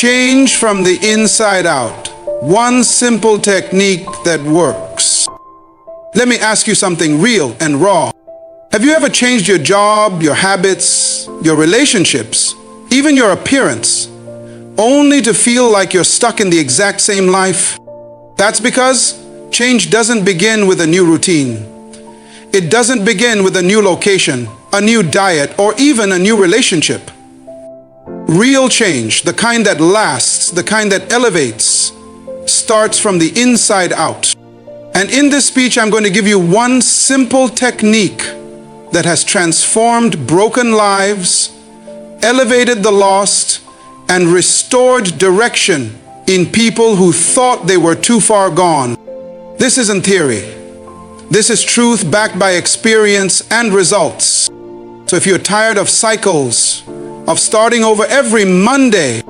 Change from the inside out. One simple technique that works. Let me ask you something real and raw. Have you ever changed your job, your habits, your relationships, even your appearance, only to feel like you're stuck in the exact same life? That's because change doesn't begin with a new routine. It doesn't begin with a new location, a new diet, or even a new relationship. Real change, the kind that lasts, the kind that elevates, starts from the inside out. And in this speech, I'm going to give you one simple technique that has transformed broken lives, elevated the lost, and restored direction in people who thought they were too far gone. This isn't theory. This is truth backed by experience and results. So if you're tired of cycles, of starting over every Monday,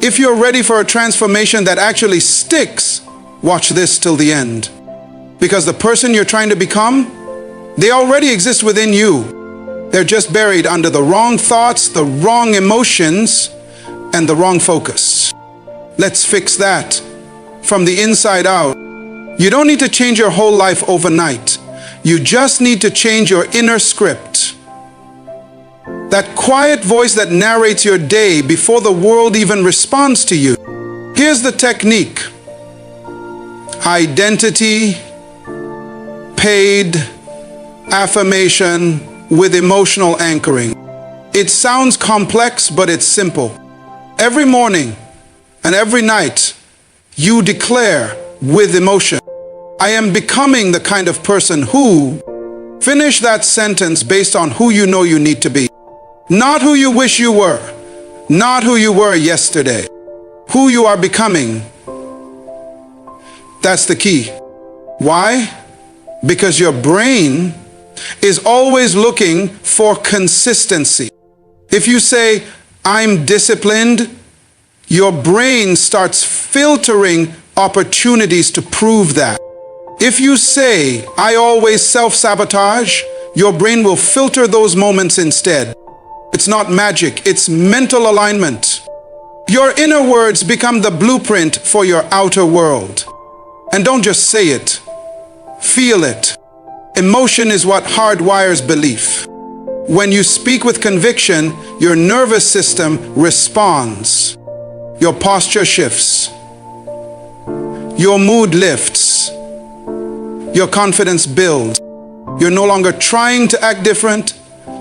if you're ready for a transformation that actually sticks, watch this till the end. Because the person you're trying to become, they already exist within you. They're just buried under the wrong thoughts, the wrong emotions, and the wrong focus. Let's fix that from the inside out. You don't need to change your whole life overnight. You just need to change your inner script. That quiet voice that narrates your day before the world even responds to you. Here's the technique. Identity, paid affirmation with emotional anchoring. It sounds complex, but it's simple. Every morning and every night, you declare with emotion, I am becoming the kind of person who. Finish that sentence based on who you know you need to be. Not who you wish you were. Not who you were yesterday. Who you are becoming. That's the key. Why? Because your brain is always looking for consistency. If you say, I'm disciplined, your brain starts filtering opportunities to prove that. If you say, I always self-sabotage, your brain will filter those moments instead. It's not magic, it's mental alignment. Your inner words become the blueprint for your outer world. And don't just say it, feel it. Emotion is what hardwires belief. When you speak with conviction, your nervous system responds. Your posture shifts. Your mood lifts. Your confidence builds. You're no longer trying to act different,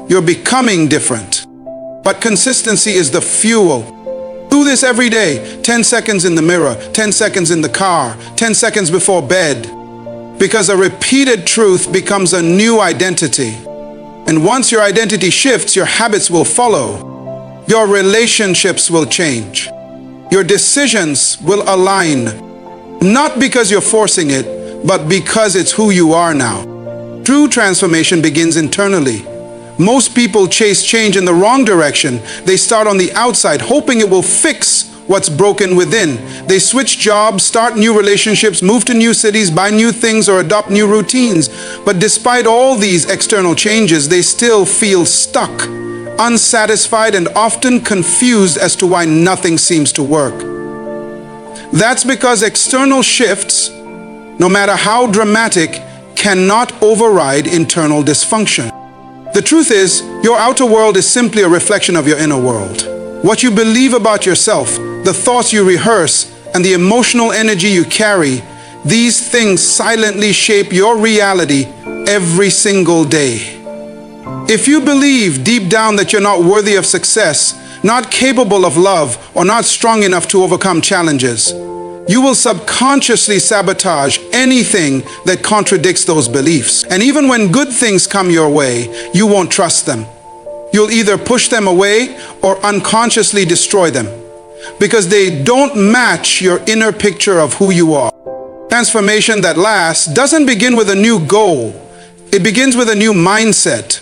you're becoming different. But consistency is the fuel. Do this every day. 10 seconds in the mirror, 10 seconds in the car, 10 seconds before bed. Because a repeated truth becomes a new identity. And once your identity shifts, your habits will follow. Your relationships will change. Your decisions will align. Not because you're forcing it, but because it's who you are now. True transformation begins internally. Most people chase change in the wrong direction. They start on the outside, hoping it will fix what's broken within. They switch jobs, start new relationships, move to new cities, buy new things, or adopt new routines. But despite all these external changes, they still feel stuck, unsatisfied, and often confused as to why nothing seems to work. That's because external shifts, no matter how dramatic, cannot override internal dysfunction. The truth is, your outer world is simply a reflection of your inner world. What you believe about yourself, the thoughts you rehearse, and the emotional energy you carry, these things silently shape your reality every single day. If you believe deep down that you're not worthy of success, not capable of love, or not strong enough to overcome challenges, you will subconsciously sabotage anything that contradicts those beliefs. And even when good things come your way, you won't trust them. You'll either push them away or unconsciously destroy them because they don't match your inner picture of who you are. Transformation that lasts doesn't begin with a new goal. It begins with a new mindset.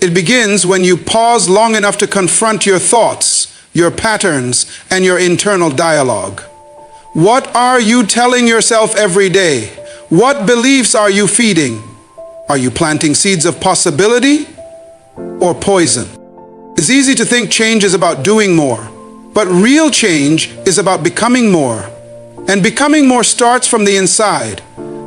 It begins when you pause long enough to confront your thoughts, your patterns, and your internal dialogue. What are you telling yourself every day? What beliefs are you feeding? Are you planting seeds of possibility or poison? It's easy to think change is about doing more, But real change is about becoming more. And becoming more starts from the inside.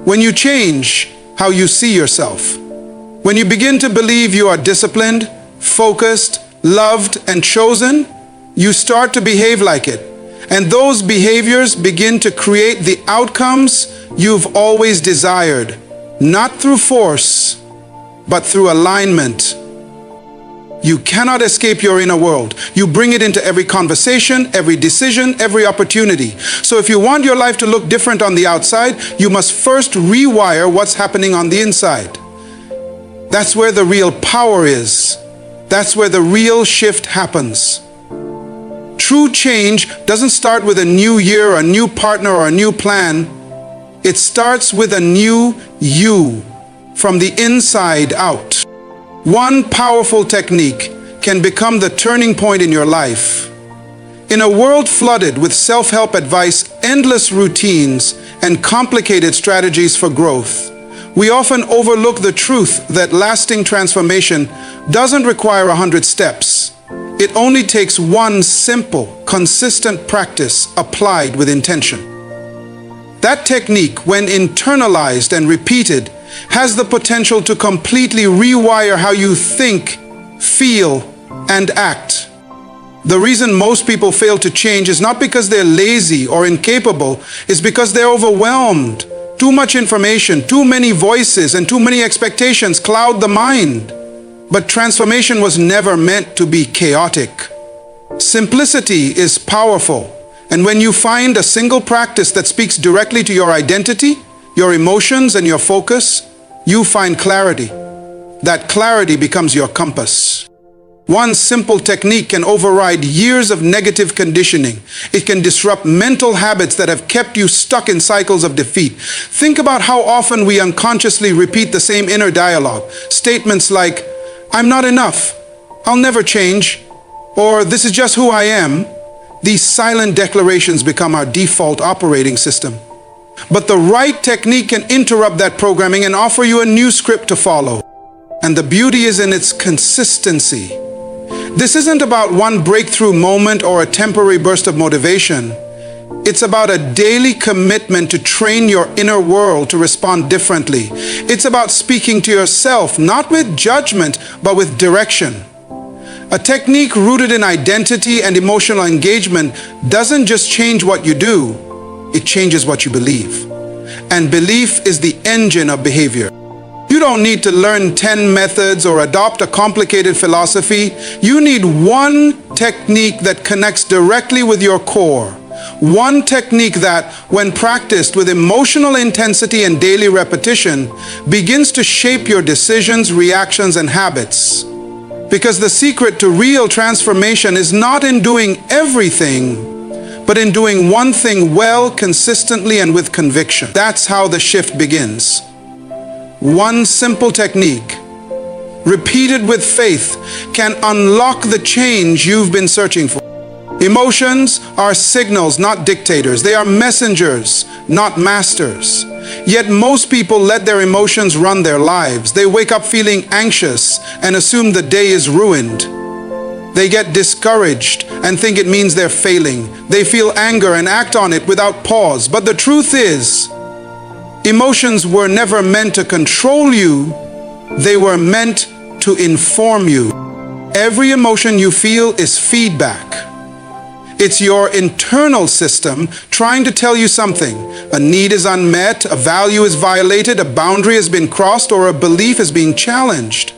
When you change how you see yourself. When you begin to believe you are disciplined, focused, loved, and chosen, you start to behave like it. And those behaviors begin to create the outcomes you've always desired, not through force, but through alignment. You cannot escape your inner world. You bring it into every conversation, every decision, every opportunity. So if you want your life to look different on the outside, you must first rewire what's happening on the inside. That's where the real power is. That's where the real shift happens. True change doesn't start with a new year, a new partner, or a new plan. It starts with a new you, from the inside out. One powerful technique can become the turning point in your life. In a world flooded with self-help advice, endless routines, and complicated strategies for growth, we often overlook the truth that lasting transformation doesn't require 100 steps. It only takes one simple, consistent practice applied with intention. That technique, when internalized and repeated, has the potential to completely rewire how you think, feel, and act. The reason most people fail to change is not because they're lazy or incapable, it's because they're overwhelmed. Too much information, too many voices, and too many expectations cloud the mind. But transformation was never meant to be chaotic. Simplicity is powerful, and when you find a single practice that speaks directly to your identity, your emotions, and your focus, you find clarity. That clarity becomes your compass. One simple technique can override years of negative conditioning. It can disrupt mental habits that have kept you stuck in cycles of defeat. Think about how often we unconsciously repeat the same inner dialogue. Statements like, "I'm not enough," "I'll never change," or "this is just who I am." These silent declarations become our default operating system. But the right technique can interrupt that programming and offer you a new script to follow. And the beauty is in its consistency. This isn't about one breakthrough moment or a temporary burst of motivation. It's about a daily commitment to train your inner world to respond differently. It's about speaking to yourself, not with judgment, but with direction. A technique rooted in identity and emotional engagement doesn't just change what you do, it changes what you believe. And belief is the engine of behavior. You don't need to learn 10 methods or adopt a complicated philosophy. You need one technique that connects directly with your core. One technique that, when practiced with emotional intensity and daily repetition, begins to shape your decisions, reactions, and habits. Because the secret to real transformation is not in doing everything, but in doing one thing well, consistently, and with conviction. That's how the shift begins. One simple technique, repeated with faith, can unlock the change you've been searching for. Emotions are signals, not dictators. They are messengers, not masters. Yet most people let their emotions run their lives. They wake up feeling anxious and assume the day is ruined. They get discouraged and think it means they're failing. They feel anger and act on it without pause. But the truth is, emotions were never meant to control you. They were meant to inform you. Every emotion you feel is feedback. It's your internal system trying to tell you something. A need is unmet, a value is violated, a boundary has been crossed, or a belief is being challenged.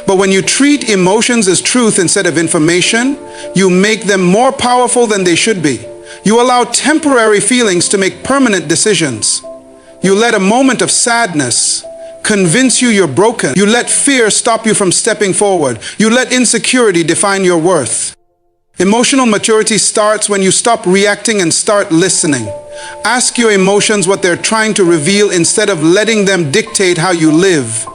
But when you treat emotions as truth instead of information, you make them more powerful than they should be. You allow temporary feelings to make permanent decisions. You let a moment of sadness convince you you're broken. You let fear stop you from stepping forward. You let insecurity define your worth. Emotional maturity starts when you stop reacting and start listening. Ask your emotions what they're trying to reveal instead of letting them dictate how you live.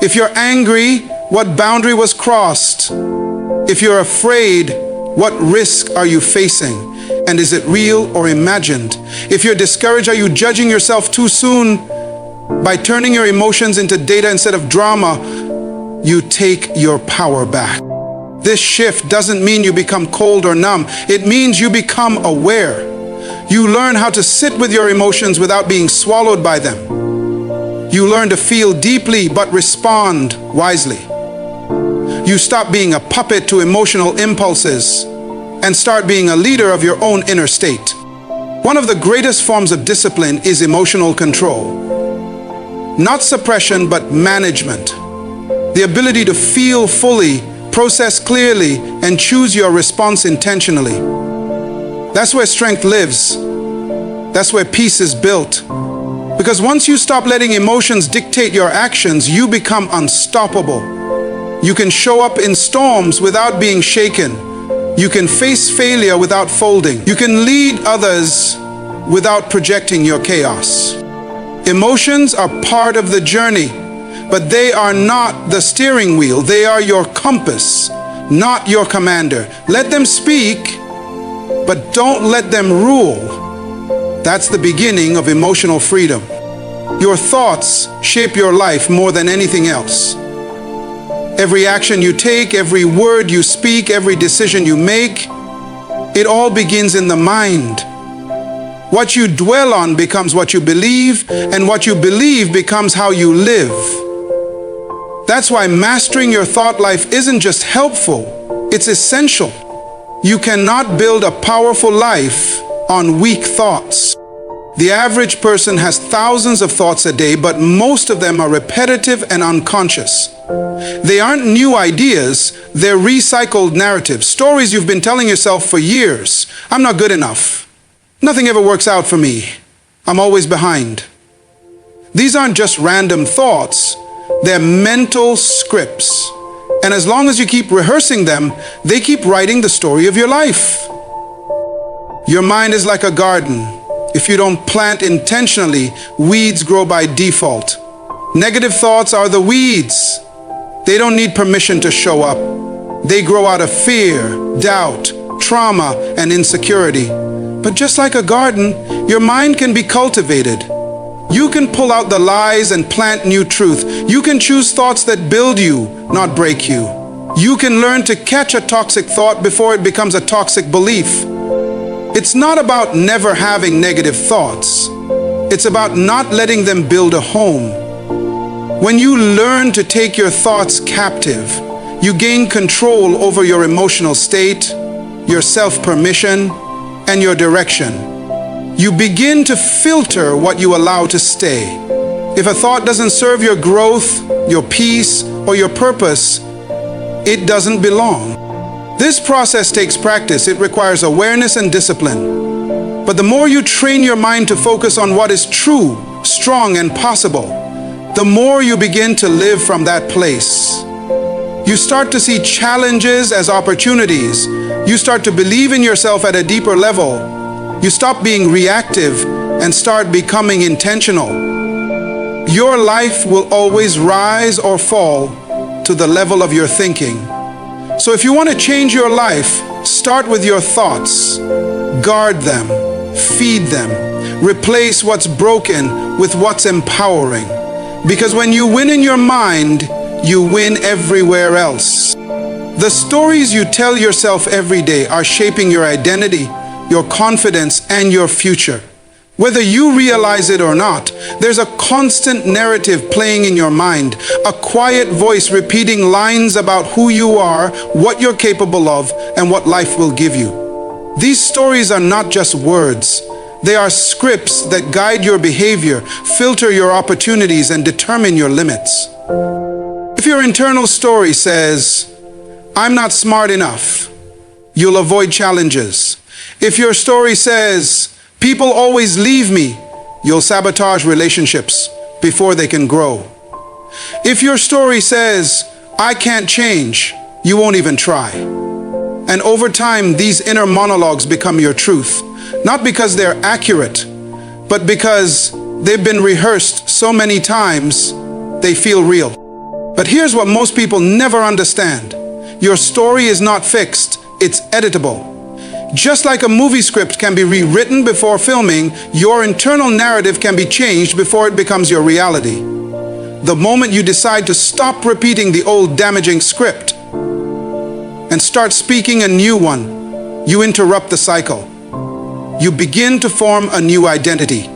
If you're angry, what boundary was crossed? If you're afraid, what risk are you facing? And is it real or imagined? If you're discouraged, are you judging yourself too soon? By turning your emotions into data instead of drama, you take your power back. This shift doesn't mean you become cold or numb. It means you become aware. You learn how to sit with your emotions without being swallowed by them. You learn to feel deeply but respond wisely. You stop being a puppet to emotional impulses and start being a leader of your own inner state. One of the greatest forms of discipline is emotional control. Not suppression, but management. The ability to feel fully, process clearly, and choose your response intentionally. That's where strength lives. That's where peace is built. Because once you stop letting emotions dictate your actions, you become unstoppable. You can show up in storms without being shaken. You can face failure without folding. You can lead others without projecting your chaos. Emotions are part of the journey, but they are not the steering wheel. They are your compass, not your commander. Let them speak, but don't let them rule. That's the beginning of emotional freedom. Your thoughts shape your life more than anything else. Every action you take, every word you speak, every decision you make, it all begins in the mind. What you dwell on becomes what you believe, and what you believe becomes how you live. That's why mastering your thought life isn't just helpful, it's essential. You cannot build a powerful life on weak thoughts. The average person has thousands of thoughts a day, but most of them are repetitive and unconscious. They aren't new ideas, they're recycled narratives, stories you've been telling yourself for years. I'm not good enough. Nothing ever works out for me. I'm always behind. These aren't just random thoughts, they're mental scripts. And as long as you keep rehearsing them, they keep writing the story of your life. Your mind is like a garden. If you don't plant intentionally, weeds grow by default. Negative thoughts are the weeds. They don't need permission to show up. They grow out of fear, doubt, trauma, and insecurity. But just like a garden, your mind can be cultivated. You can pull out the lies and plant new truth. You can choose thoughts that build you, not break you. You can learn to catch a toxic thought before it becomes a toxic belief. It's not about never having negative thoughts. It's about not letting them build a home. When you learn to take your thoughts captive, you gain control over your emotional state, your self-permission, and your direction. You begin to filter what you allow to stay. If a thought doesn't serve your growth, your peace, or your purpose, it doesn't belong. This process takes practice. It requires awareness and discipline. But the more you train your mind to focus on what is true, strong, and possible, the more you begin to live from that place. You start to see challenges as opportunities. You start to believe in yourself at a deeper level. You stop being reactive and start becoming intentional. Your life will always rise or fall to the level of your thinking. So if you want to change your life, start with your thoughts. Guard them, feed them, replace what's broken with what's empowering. Because when you win in your mind, you win everywhere else. The stories you tell yourself every day are shaping your identity, your confidence, and your future. Whether you realize it or not, there's a constant narrative playing in your mind, a quiet voice repeating lines about who you are, what you're capable of, and what life will give you. These stories are not just words. They are scripts that guide your behavior, filter your opportunities, and determine your limits. If your internal story says, "I'm not smart enough," you'll avoid challenges. If your story says, "People always leave me," you'll sabotage relationships before they can grow. If your story says, "I can't change," you won't even try. And over time, these inner monologues become your truth, not because they're accurate, but because they've been rehearsed so many times, they feel real. But here's what most people never understand. Your story is not fixed, it's editable. Just like a movie script can be rewritten before filming, your internal narrative can be changed before it becomes your reality. The moment you decide to stop repeating the old damaging script and and start speaking a new one, you interrupt the cycle. You begin to form a new identity,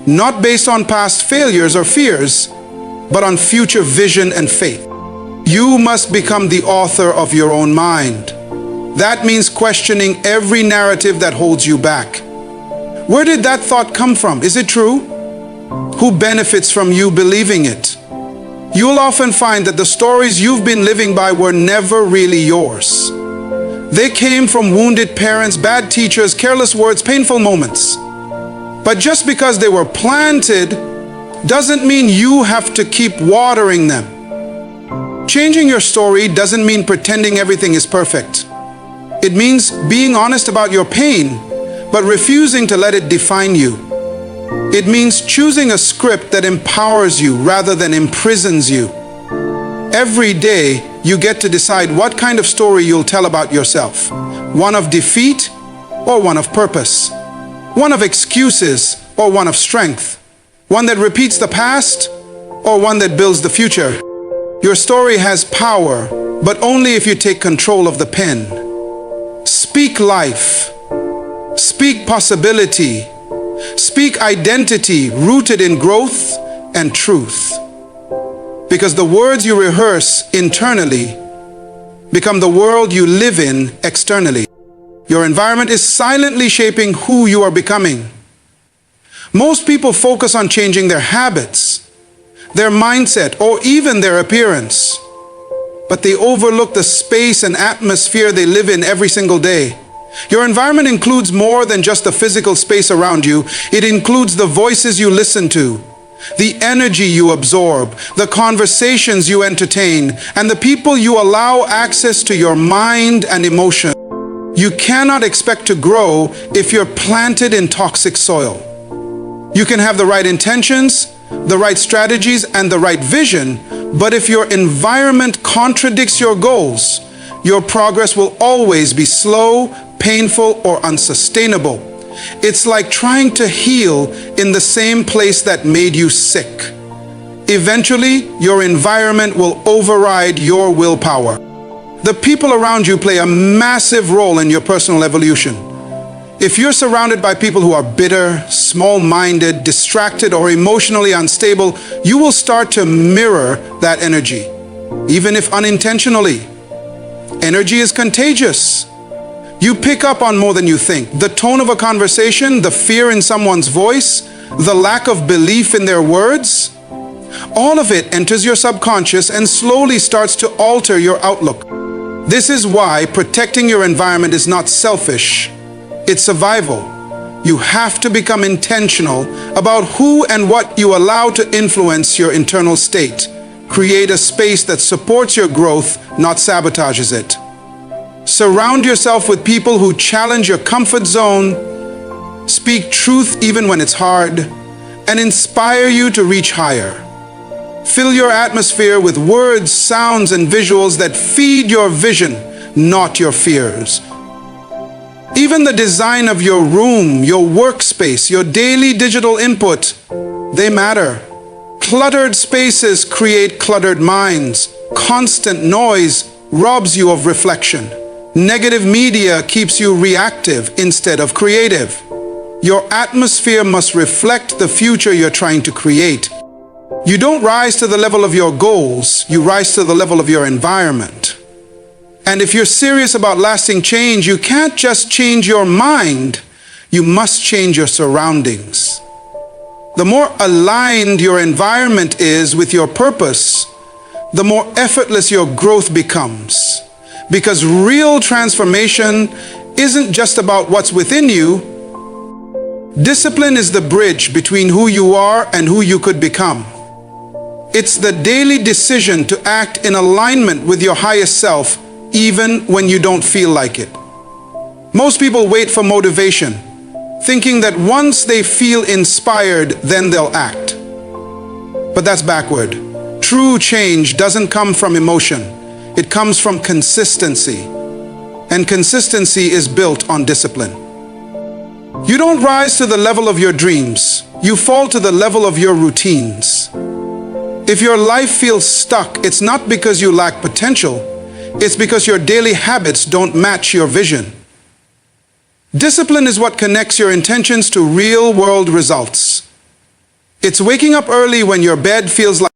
not based on past failures or fears, but on future vision and faith. You must become the author of your own mind. That means questioning every narrative that holds you back. Where did that thought come from? Is it true? Who benefits from you believing it? You'll often find that the stories you've been living by were never really yours. They came from wounded parents, bad teachers, careless words, painful moments. But just because they were planted doesn't mean you have to keep watering them. Changing your story doesn't mean pretending everything is perfect. It means being honest about your pain, but refusing to let it define you. It means choosing a script that empowers you rather than imprisons you. Every day, you get to decide what kind of story you'll tell about yourself. One of defeat or one of purpose. One of excuses or one of strength. One that repeats the past or one that builds the future. Your story has power, but only if you take control of the pen. Speak life. Speak possibility. Speak identity rooted in growth and truth. Because the words you rehearse internally become the world you live in externally. Your environment is silently shaping who you are becoming. Most people focus on changing their habits, their mindset, or even their appearance. But they overlook the space and atmosphere they live in every single day. Your environment includes more than just the physical space around you. It includes the voices you listen to, the energy you absorb, the conversations you entertain, and the people you allow access to your mind and emotion. You cannot expect to grow if you're planted in toxic soil. You can have the right intentions, the right strategies, and the right vision, but if your environment contradicts your goals, your progress will always be slow, painful, or unsustainable. It's like trying to heal in the same place that made you sick. Eventually, your environment will override your willpower. The people around you play a massive role in your personal evolution. If you're surrounded by people who are bitter, small-minded, distracted, or emotionally unstable, you will start to mirror that energy, even if unintentionally. Energy is contagious. You pick up on more than you think. The tone of a conversation, the fear in someone's voice, the lack of belief in their words, all of it enters your subconscious and slowly starts to alter your outlook. This is why protecting your environment is not selfish. It's survival. You have to become intentional about who and what you allow to influence your internal state. Create a space that supports your growth, not sabotages it. Surround yourself with people who challenge your comfort zone, speak truth even when it's hard, and inspire you to reach higher. Fill your atmosphere with words, sounds, and visuals that feed your vision, not your fears. Even the design of your room, your workspace, your daily digital input, they matter. Cluttered spaces create cluttered minds. Constant noise robs you of reflection. Negative media keeps you reactive instead of creative. Your atmosphere must reflect the future you're trying to create. You don't rise to the level of your goals, you rise to the level of your environment. And if you're serious about lasting change, you can't just change your mind, you must change your surroundings. The more aligned your environment is with your purpose, the more effortless your growth becomes. Because real transformation isn't just about what's within you. Discipline is the bridge between who you are and who you could become. It's the daily decision to act in alignment with your highest self, even when you don't feel like it. Most people wait for motivation, thinking that once they feel inspired, then they'll act. But that's backward. True change doesn't come from emotion. It comes from consistency. And consistency is built on discipline. You don't rise to the level of your dreams. You fall to the level of your routines. If your life feels stuck, it's not because you lack potential. It's because your daily habits don't match your vision. Discipline is what connects your intentions to real-world results. It's waking up early when your bed feels like